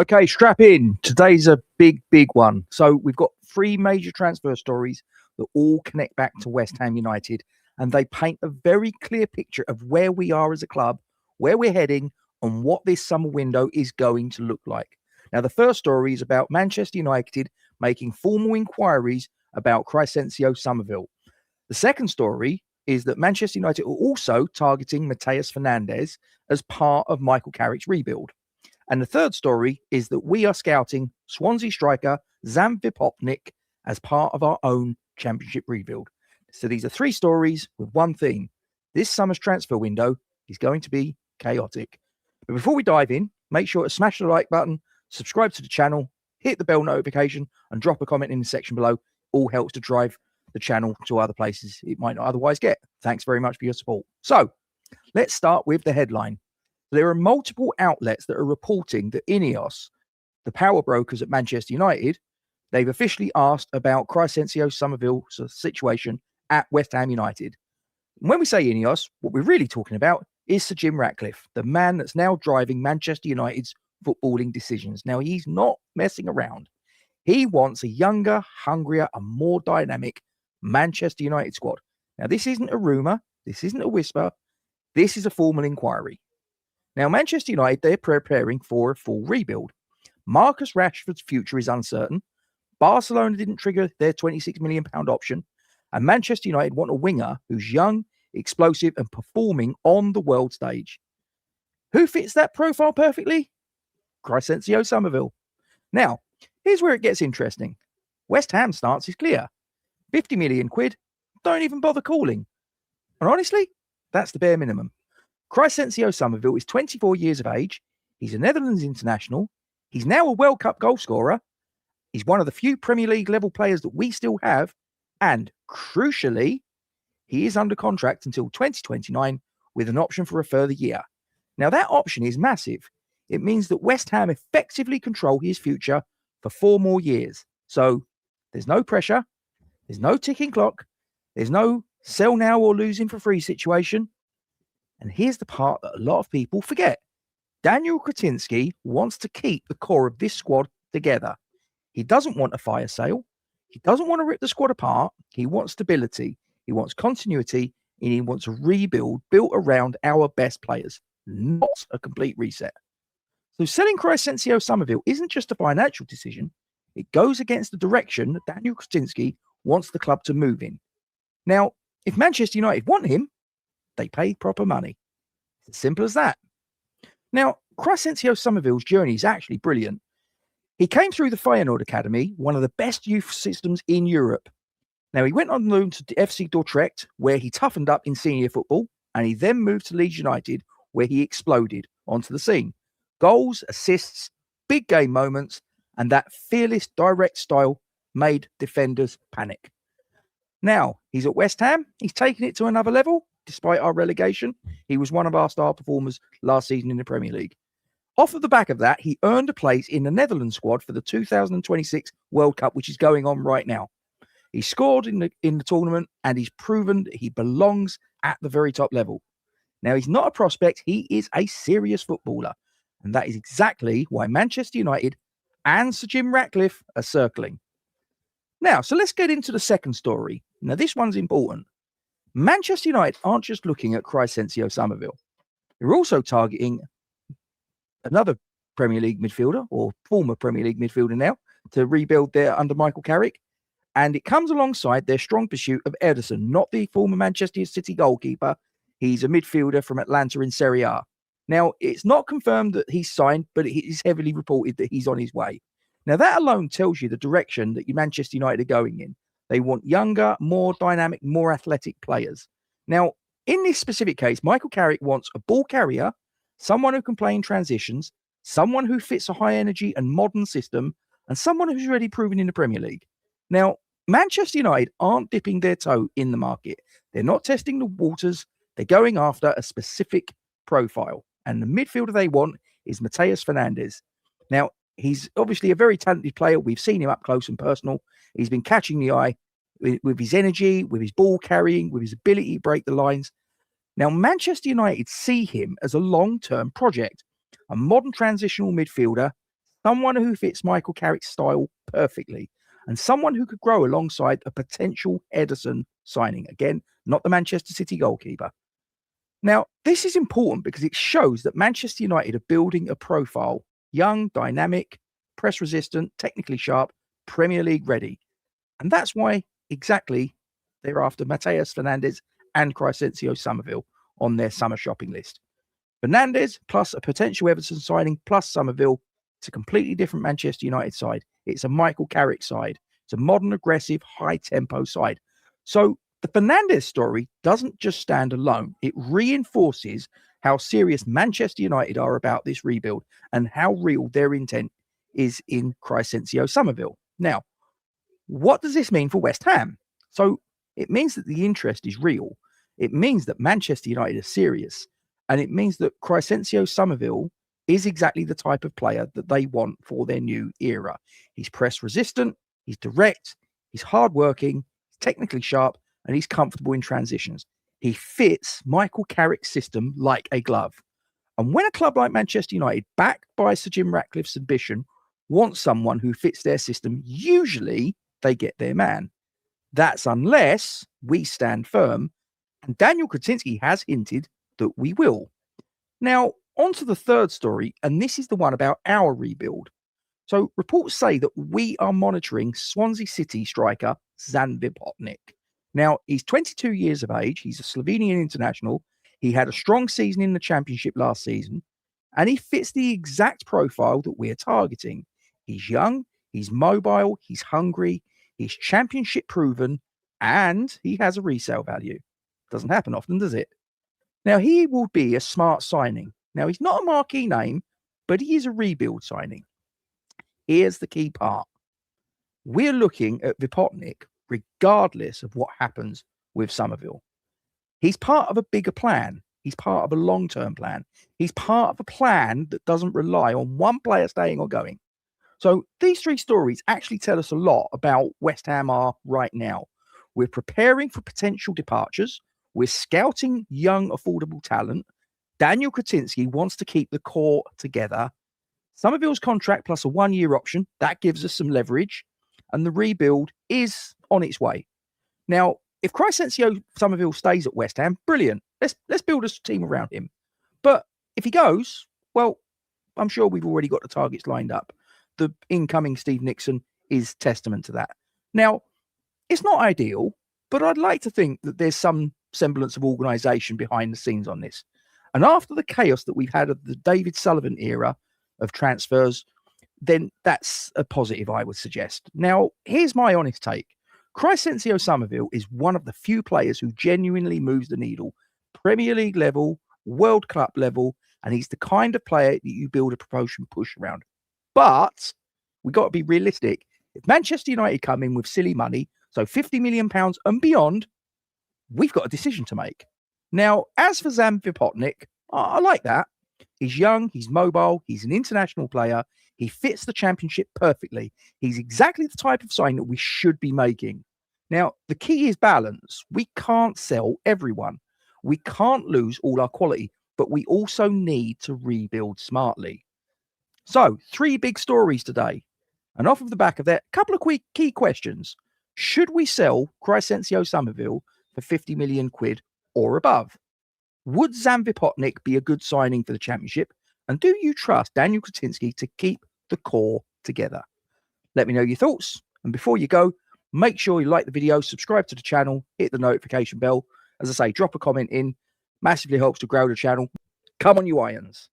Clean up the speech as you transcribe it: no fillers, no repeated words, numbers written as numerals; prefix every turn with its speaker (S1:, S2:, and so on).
S1: Okay, strap in. Today's a big one. So we've got three major transfer stories that all connect back to West Ham United, and they paint a very clear picture of where we are as a club, where we're heading, and what this summer window is going to look like. Now, the first story is about Manchester United making formal inquiries about Crysencio Summerville. The second story is that Manchester United are also targeting Mateus Fernandes as part of Michael Carrick's rebuild. And the third story is that we are scouting Swansea striker Zan Vipotnik as part of our own championship rebuild. So these are three stories with one theme. This summer's transfer window is going to be chaotic. But before we dive in, make sure to smash the like button, subscribe to the channel, hit the bell notification, and drop a comment in the section below. All helps to drive the channel to other places it might not otherwise get. Thanks very much for your support. So let's start with the headline. There are multiple outlets that are reporting that Ineos, the power brokers at Manchester United, they've officially asked about Crysencio Summerville's situation at West Ham United. And when we say Ineos, what we're really talking about is Sir Jim Ratcliffe, the man that's now driving Manchester United's footballing decisions. Now, he's not messing around. He wants a younger, hungrier, and more dynamic Manchester United squad. Now, this isn't a rumour. This isn't a whisper. This is a formal inquiry. Now, Manchester United, they're preparing for a full rebuild. Marcus Rashford's future is uncertain. Barcelona didn't trigger their £26 million option. And Manchester United want a winger who's young, explosive, and performing on the world stage. Who fits that profile perfectly? Crysencio Summerville. Now, here's where it gets interesting. West Ham's stance is clear. 50 million quid, don't even bother calling. And honestly, that's the bare minimum. Crysencio Summerville is 24 years of age. He's a Netherlands international. He's now a World Cup goal scorer. He's one of the few Premier League level players that we still have. And crucially, he is under contract until 2029 with an option for a further year. Now, that option is massive. It means that West Ham effectively control his future for 4 more years. So there's no pressure. There's no ticking clock. There's no sell now or losing for free situation. And here's the part that a lot of people forget. Daniel Křetínský wants to keep the core of this squad together. He doesn't want a fire sale. He doesn't want to rip the squad apart. He wants stability. He wants continuity. And he wants a rebuild built around our best players, not a complete reset. So selling Crysencio Summerville isn't just a financial decision. It goes against the direction that Daniel Křetínský wants the club to move in. Now, if Manchester United want him, they pay proper money. It's as simple as that. Now, Crysencio Summerville's journey is actually brilliant. He came through the Feyenoord Academy, one of the best youth systems in Europe. Now, he went on loan to FC Dordrecht, where he toughened up in senior football, and he then moved to Leeds United, where he exploded onto the scene. Goals, assists, big game moments, and that fearless, direct style made defenders panic. Now, he's at West Ham. He's taken it to another level. Despite our relegation, he was one of our star performers last season in the Premier League. Off of the back of that, he earned a place in the Netherlands squad for the 2026 World Cup, which is going on right now. He scored in the tournament, and he's proven that he belongs at the very top level. Now, he's not a prospect. He is a serious footballer. And that is exactly why Manchester United and Sir Jim Ratcliffe are circling. Now, so let's get into the second story. Now, this one's important. Manchester United aren't just looking at Crysencio Summerville. They're also targeting another Premier League midfielder, or former Premier League midfielder now, to rebuild there under Michael Carrick. And it comes alongside their strong pursuit of Ederson, not the former Manchester City goalkeeper. He's a midfielder from Atlanta in Serie A. Now, it's not confirmed that he's signed, but it is heavily reported that he's on his way. Now, that alone tells you the direction that Manchester United are going in. They want younger, more dynamic, more athletic players. Now, in this specific case, Michael Carrick wants a ball carrier, someone who can play in transitions, someone who fits a high energy and modern system, and someone who's already proven in the Premier League. Now, Manchester United aren't dipping their toe in the market. They're not testing the waters. They're going after a specific profile. And the midfielder they want is Mateus Fernandes. Now, he's obviously a very talented player. We've seen him up close and personal. He's been catching the eye with his energy, with his ball carrying, with his ability to break the lines. Now, Manchester United see him as a long-term project, a modern transitional midfielder someone who fits Michael Carrick's style perfectly, and someone who could grow alongside a potential Ederson signing. Again, not the Manchester City goalkeeper. Now, this is important because it shows that Manchester United are building a profile: young, dynamic, press resistant, technically sharp, Premier League ready. And that's why exactly they're after Mateus Fernandes and Crysencio Summerville on their summer shopping list. Fernandes plus a potential Everton signing plus Summerville, it's a completely different Manchester United side. It's a Michael Carrick side. It's a modern, aggressive, high-tempo side. So the Fernandes story doesn't just stand alone. It reinforces how serious Manchester United are about this rebuild and how real their intent is in Crysencio Summerville. Now, what does this mean for West Ham? So it means that the interest is real. It means that Manchester United are serious. And it means that Crysencio Summerville is exactly the type of player that they want for their new era. He's press resistant, he's direct, he's hardworking, he's technically sharp, and he's comfortable in transitions. He fits Michael Carrick's system like a glove. And when a club like Manchester United, backed by Sir Jim Ratcliffe's ambition, wants someone who fits their system, usually they get their man. That's unless we stand firm, and Daniel Křetínský has hinted that we will. Now, on to the third story, and this is the one about our rebuild. So reports say that we are monitoring Swansea City striker Zan Vipotnik. Now, he's 22 years of age. He's a Slovenian international. He had a strong season in the Championship last season, and he fits the exact profile that we're targeting. He's young, he's mobile, he's hungry, he's Championship proven, and he has a resale value. Doesn't happen often, does it? Now, he will be a smart signing. Now, he's not a marquee name, but he is a rebuild signing. Here's the key part. We're looking at Vipotnik regardless of what happens with Summerville. He's part of a bigger plan. He's part of a long-term plan. He's part of a plan that doesn't rely on one player staying or going. So these three stories actually tell us a lot about West Ham are right now. We're preparing for potential departures. We're scouting young, affordable talent. Daniel Křetínský wants to keep the core together. Summerville's contract plus a one-year option, that gives us some leverage. And the rebuild is on its way. Now, if Crysencio Summerville stays at West Ham, brilliant. Let's build a team around him. But if he goes, well, I'm sure we've already got the targets lined up. The incoming Steve Nixon is testament to that. Now, it's not ideal, but I'd like to think that there's some semblance of organisation behind the scenes on this. And after the chaos that we've had of the David Sullivan era of transfers, then that's a positive, I would suggest. Now, here's my honest take. Crysencio Summerville is one of the few players who genuinely moves the needle. Premier League level, World Cup level, and he's the kind of player that you build a promotion push around. But we got to be realistic. If Manchester United come in with silly money, so £50 million and beyond, we've got a decision to make. Now, as for Zan Vipotnik, I like that. He's young, he's mobile, he's an international player. He fits the Championship perfectly. He's exactly the type of sign that we should be making. Now, the key is balance. We can't sell everyone. We can't lose all our quality, but we also need to rebuild smartly. So, 3 big stories today. And off of the back of that, a couple of quick key questions. Should we sell Crysencio Summerville for 50 million quid or above? Would Zan Vipotnik be a good signing for the Championship? And do you trust Daniel Křetínský to keep the core together? Let me know your thoughts. And before you go, make sure you like the video, subscribe to the channel, hit the notification bell. As I say, drop a comment in. Massively helps to grow the channel. Come on, you Irons.